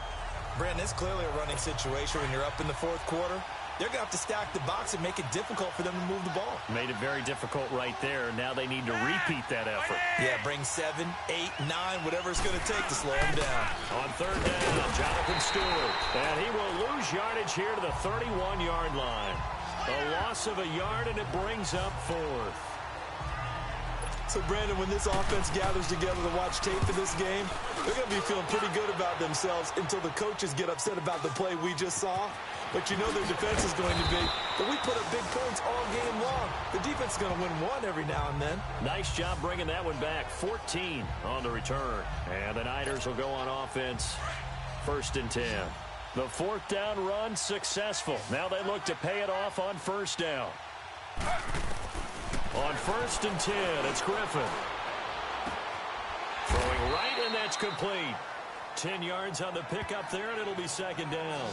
Brandon, it's clearly a running situation when you're up in the 4th quarter. They're going to have to stack the box and make it difficult for them to move the ball. Made it very difficult right there. Now they need to repeat that effort. Yeah, bring 7, 8, 9, whatever it's going to take to slow them down. On 3rd down, Jonathan Stewart. And he will lose yardage here to the 31-yard line. A loss of a yard, and it brings up 4th. So, Brandon, when this offense gathers together to watch tape for this game, they're going to be feeling pretty good about themselves until the coaches get upset about the play we just saw. But you know their defense is going to be, but we put up big points all game long. The defense is going to win one every now and then. Nice job bringing that one back. 14 on the return. And the Niners will go on offense. 1st and 10. The 4th down run successful. Now they look to pay it off on 1st down. On 1st and 10, it's Griffin. Throwing right, and that's complete. 10 yards on the pickup there, and it'll be 2nd down.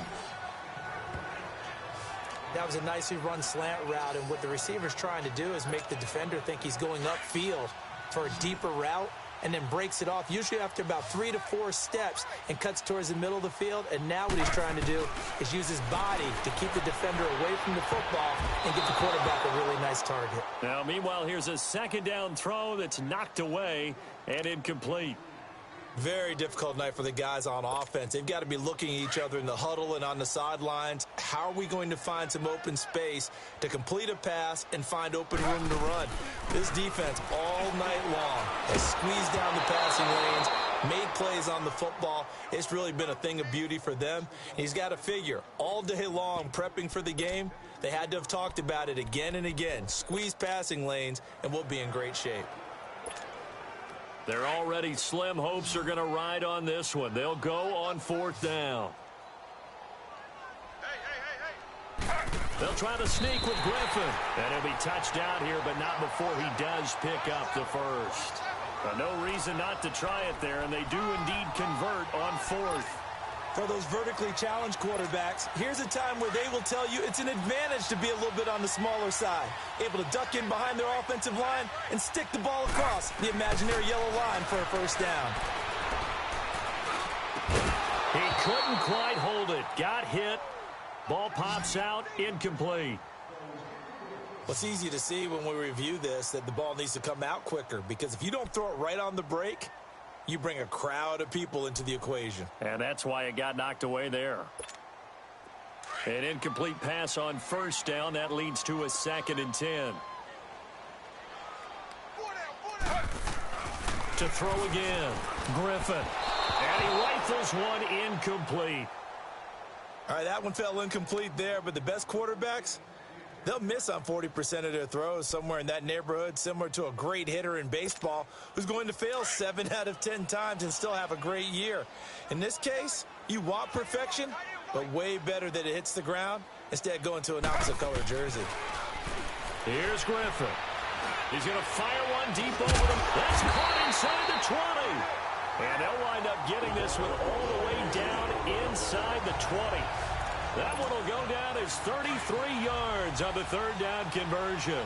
That was a nicely run slant route, and what the receiver's trying to do is make the defender think he's going upfield for a deeper route, and then breaks it off, usually after about 3 to 4 steps, and cuts towards the middle of the field. And now what he's trying to do is use his body to keep the defender away from the football and give the quarterback a really nice target. Now, meanwhile, here's a 2nd down throw that's knocked away and incomplete. Very difficult night for the guys on offense. They've got to be looking at each other in the huddle and on the sidelines. How are we going to find some open space to complete a pass and find open room to run? This defense all night long has squeezed down the passing lanes, made plays on the football. It's really been a thing of beauty for them. He's got to figure all day long prepping for the game. They had to have talked about it again and again. Squeeze passing lanes, and we'll be in great shape. Their already slim hopes are going to ride on this one. They'll go on 4th down. They'll try to sneak with Griffin. And he'll be touched out here, but not before he does pick up the first. No reason not to try it there, and they do indeed convert on 4th. For those vertically challenged quarterbacks, here's a time where they will tell you it's an advantage to be a little bit on the smaller side, able to duck in behind their offensive line and stick the ball across the imaginary yellow line for a 1st down. He couldn't quite hold it. Got hit. Ball pops out. Incomplete. Well, it's easy to see when we review this that the ball needs to come out quicker, because if you don't throw it right on the break, you bring a crowd of people into the equation. And that's why it got knocked away there. An incomplete pass on 1st down. That leads to a 2nd and 10. To throw again. Griffin. And he rifles one incomplete. All right, that one fell incomplete there, but the best quarterbacks, they'll miss on 40% of their throws, somewhere in that neighborhood, similar to a great hitter in baseball who's going to fail 7 out of 10 times and still have a great year. In this case, you want perfection, but way better that it hits the ground instead of going to an opposite color jersey. Here's Griffin. He's going to fire one deep over them. That's caught inside the 20. And they'll wind up getting this one all the way down inside the 20. That one will go down as 33 yards on the 3rd down conversion.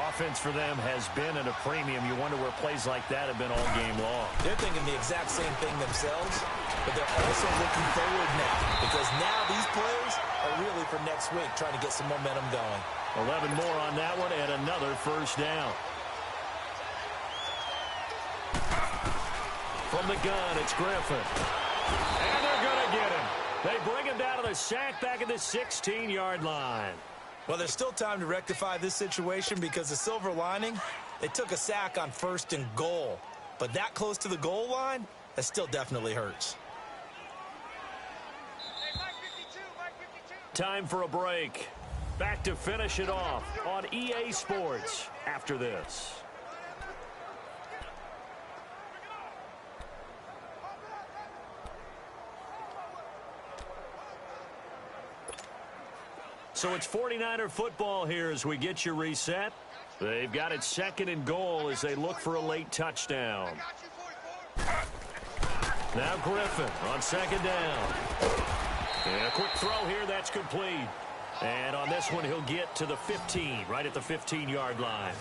Offense for them has been at a premium. You wonder where plays like that have been all game long. They're thinking the exact same thing themselves, but they're also looking forward now, because now these plays are really for next week, trying to get some momentum going. 11 more on that one and another 1st down. From the gun, it's Griffin. And they're going to get him. They bring him down to the sack back at the 16-yard line. Well, there's still time to rectify this situation, because the silver lining, they took a sack on 1st and goal. But that close to the goal line, that still definitely hurts. Time for a break. Back to finish it off on EA Sports after this. So it's 49er football here as we get you reset. They've got it 2nd and goal as they look for a late touchdown. Now Griffin on 2nd down. And a quick throw here, that's complete. And on this one, he'll get to the 15, right at the 15-yard line.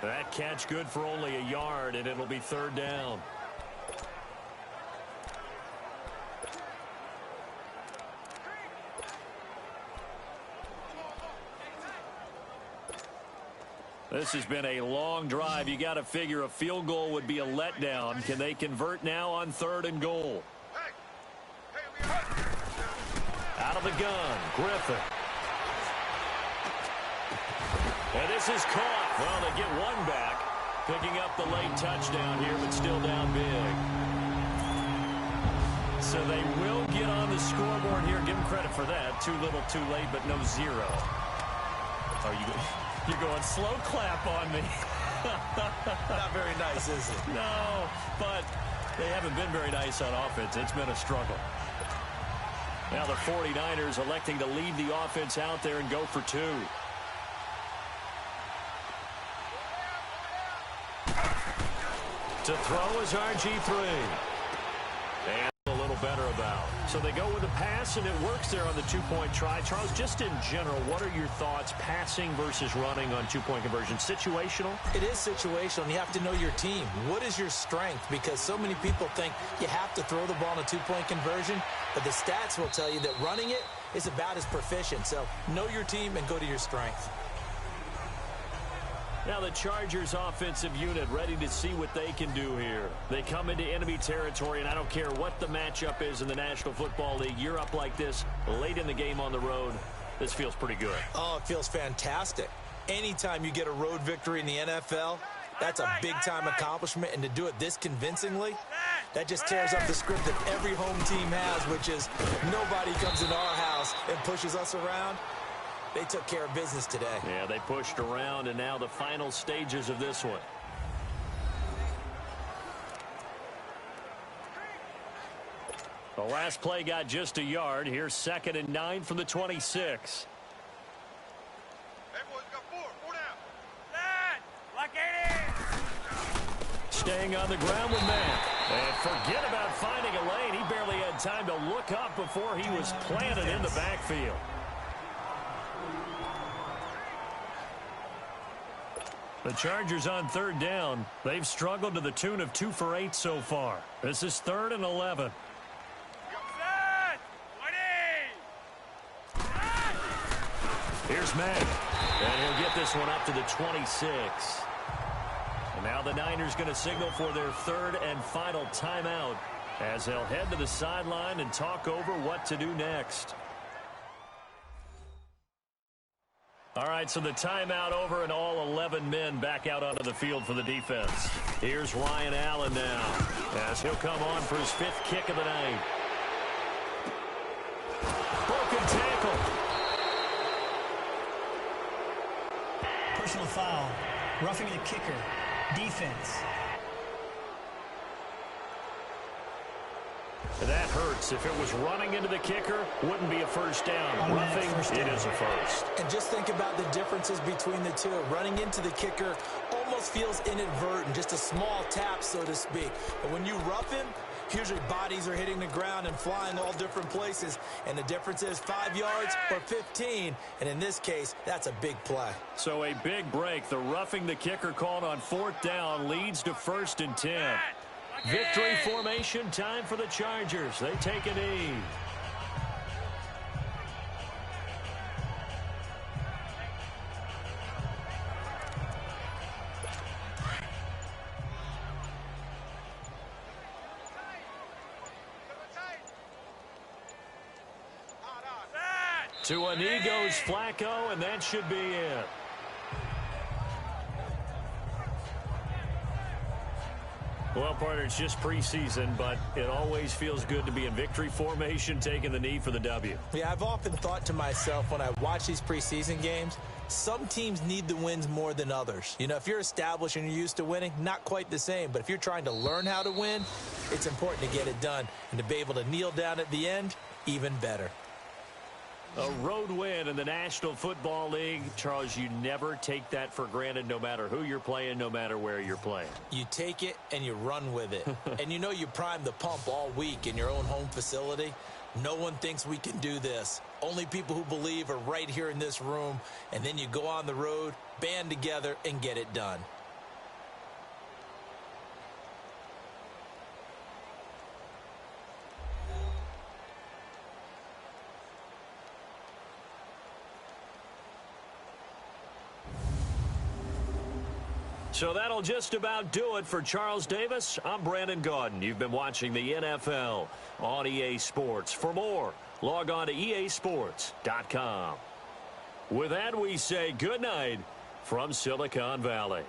That catch good for only a yard, and it'll be 3rd down. This has been a long drive. You got to figure a field goal would be a letdown. Can they convert now on 3rd and goal? Out of the gun, Griffin. And this is caught. Well, they get one back. Picking up the late touchdown here, but still down big. So they will get on the scoreboard here. Give them credit for that. Too little, too late, but no zero. Oh, you're going slow clap on me. Not very nice, is it? No, but they haven't been very nice on offense. It's been a struggle. Now the 49ers electing to leave the offense out there and go for two. To throw is RG3. And a little better about. So they go with a pass, and it works there on the two-point try. Charles, just in general, what are your thoughts passing versus running on two-point conversion? Situational? It is situational, and you have to know your team. What is your strength? Because so many people think you have to throw the ball in a two-point conversion, but the stats will tell you that running it is about as proficient. So know your team and go to your strength. Now the Chargers offensive unit ready to see what they can do here. They come into enemy territory, and I don't care what the matchup is in the National Football League. You're up like this late in the game on the road. This feels pretty good. Oh, it feels fantastic. Anytime you get a road victory in the NFL, that's a big-time accomplishment, and to do it this convincingly, that just tears up the script that every home team has, which is nobody comes into our house and pushes us around. They took care of business today. Yeah, they pushed around, and now the final stages of this one. The last play got just a yard. Here's 2nd and 9 from the 26. Staying on the ground with Matt. And forget about finding a lane. He barely had time to look up before he was planted in the backfield. The Chargers on 3rd down. They've struggled to the tune of 2 for 8 so far. This is 3rd and 11. Here's Mack. And he'll get this one up to the 26. And now the Niners going to signal for their 3rd and final timeout as they'll head to the sideline and talk over what to do next. All right, so the timeout over and all 11 men back out onto the field for the defense. Here's Ryan Allen now as he'll come on for his 5th kick of the night. Broken tackle. Personal foul. Roughing the kicker. Defense. That hurts. If it was running into the kicker, wouldn't be a first down. Roughing, it is a first. And just think about the differences between the two. Running into the kicker almost feels inadvertent, just a small tap, so to speak. But when you rough him, usually bodies are hitting the ground and flying all different places. And the difference is 5 yards or 15. And in this case, that's a big play. So a big break. The roughing the kicker called on 4th down leads to 1st and 10. Victory formation time for the Chargers. They take a knee. To a knee goes Flacco, and that should be it. Well, partner, it's just preseason, but it always feels good to be in victory formation, taking the knee for the W. Yeah, I've often thought to myself when I watch these preseason games, some teams need the wins more than others. You know, if you're established and you're used to winning, not quite the same. But if you're trying to learn how to win, it's important to get it done. And to be able to kneel down at the end, even better. A road win in the National Football League. Charles, you never take that for granted, no matter who you're playing, no matter where you're playing. You take it and you run with it. And you know you prime the pump all week in your own home facility. No one thinks we can do this. Only people who believe are right here in this room. And then you go on the road, band together, and get it done. So that'll just about do it for Charles Davis. I'm Brandon Gaudin. You've been watching the NFL on EA Sports. For more, log on to easports.com. With that, we say good night from Silicon Valley.